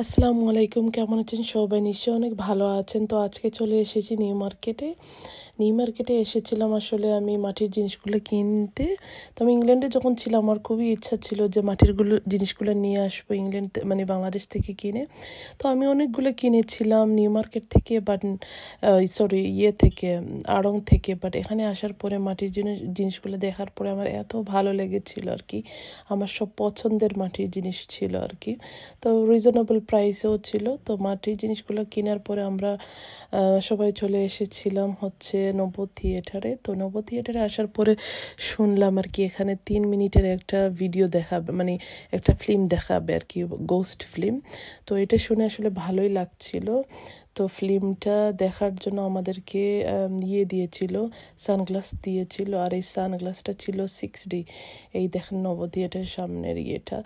আসসালামু আলাইকুম, কেমন আছেন সবাই? নিশ্চয়ই অনেক ভালো আছেন। তো আজকে চলে এসেছি নিউ মার্কেটে এসেছিলাম আসলে আমি মাটির জিনিসগুলো কিনতে। তো আমি ইংল্যান্ডে যখন ছিলাম আমার খুবই ইচ্ছা ছিল যে জিনিসগুলো নিয়ে আসবো ইংল্যান্ড মানে বাংলাদেশ থেকে কিনে। তো আমি অনেকগুলো কিনেছিলাম নিউ মার্কেট থেকে, বাট আড়ং থেকে। বাট এখানে আসার পরে মাটির জিনিসগুলো দেখার পরে আমার এত ভালো লেগেছিল আর কি। আমার সব পছন্দের মাটির জিনিস ছিল আর কি। তো রিজনেবল প্রাইসেও ছিল। তো মাটির জিনিসগুলো কেনার পরে আমরা সবাই চলে এসেছিলাম হচ্ছে নব্বই থিয়েটারে। তো নব্বই থিয়েটারে আসার পরে শুনলাম আর কি এখানে 3 মিনিটের একটা ভিডিও দেখাবে, মানে একটা ফিল্ম দেখাবে আর কি, গোস্ট ফিল্ম। তো এটা শুনে আসলে ভালোই লাগছিল। তো ফিল্মটা দেখার জন্য আমাদেরকে দিয়েছিল, সানগ্লাস দিয়েছিল। আর এই সানগ্লাসটা ছিল 6D। এই দেখেন নব থিয়েটারের সামনের ইয়েটা।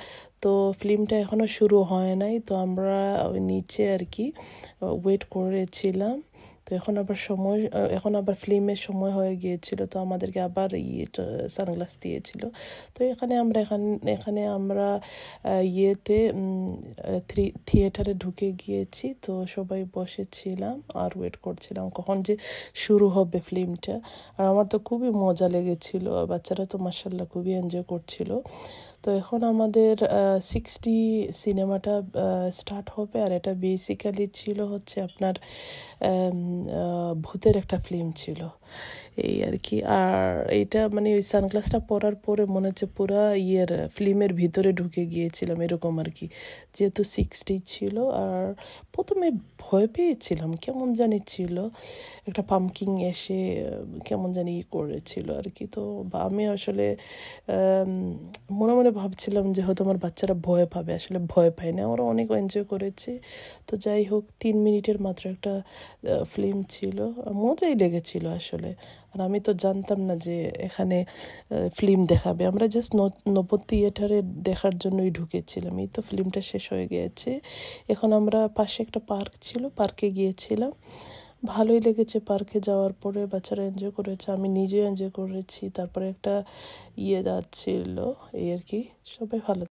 তো ফিল্মটা এখনও শুরু হয় নাই, তো আমরা ওই নিচে আর কি ওয়েট করেছিলাম। তো এখন আবার ফিল্মের সময় হয়ে গিয়েছিল, তো আমাদেরকে আবার সানগ্লাস দিয়েছিল। তো এখানে আমরা ইয়েতে থিয়েটারে ঢুকে গিয়েছি। তো সবাই বসেছিলাম আর ওয়েট করছিলাম কখন যে শুরু হবে ফিল্মটা। আর আমার তো খুবই মজা লেগেছিল, বাচ্চারা তো মাশাআল্লাহ খুবই এনজয় করছিল। তো এখন আমাদের 6D সিনেমাটা স্টার্ট হবে। আর এটা বেসিক্যালি ছিল হচ্ছে আপনার ভূতের একটা ফিল্ম ছিল এই আর কি। আর এইটা মানে ওই সানগ্লাসটা পরার পরে মনে হচ্ছে পুরা ফিল্মের ভিতরে ঢুকে গিয়েছিলাম এরকম আর কি, যেহেতু 6D ছিল। আর প্রথমে ভয় পেয়েছিলাম, কেমন জানি ছিল একটা পাম্পকিং এসে কেমন জানি করেছিল আর কি। তো আমি আসলে মনে মনে ভাবছিলাম যে হয়তো আমার বাচ্চারা ভয় পাবে, আসলে ভয় পায় না, ওরা অনেক এনজয় করেছে। তো যাই হোক, 3 মিনিটের মাত্র একটা ফিল্ম ছিল, মজাই লেগেছিল আসলে। আর আমি তো জানতাম না যে এখানে ফিল্ম দেখাবে, আমরা জাস্ট নব্বই থিয়েটারে দেখার জন্যই ঢুকেছিলাম। এই তো ফিল্মটা শেষ হয়ে গিয়েছে। এখন আমরা পাশে একটা পার্ক ছিল, পার্কে গিয়েছিলাম। ভালোই লেগেছে পার্কে যাওয়ার পরে, বাচ্চারা এনজয় করেছে, আমি নিজেও এনজয় করেছি। তারপরে একটা যাচ্ছিল এই আর কি। সবাই ভালো।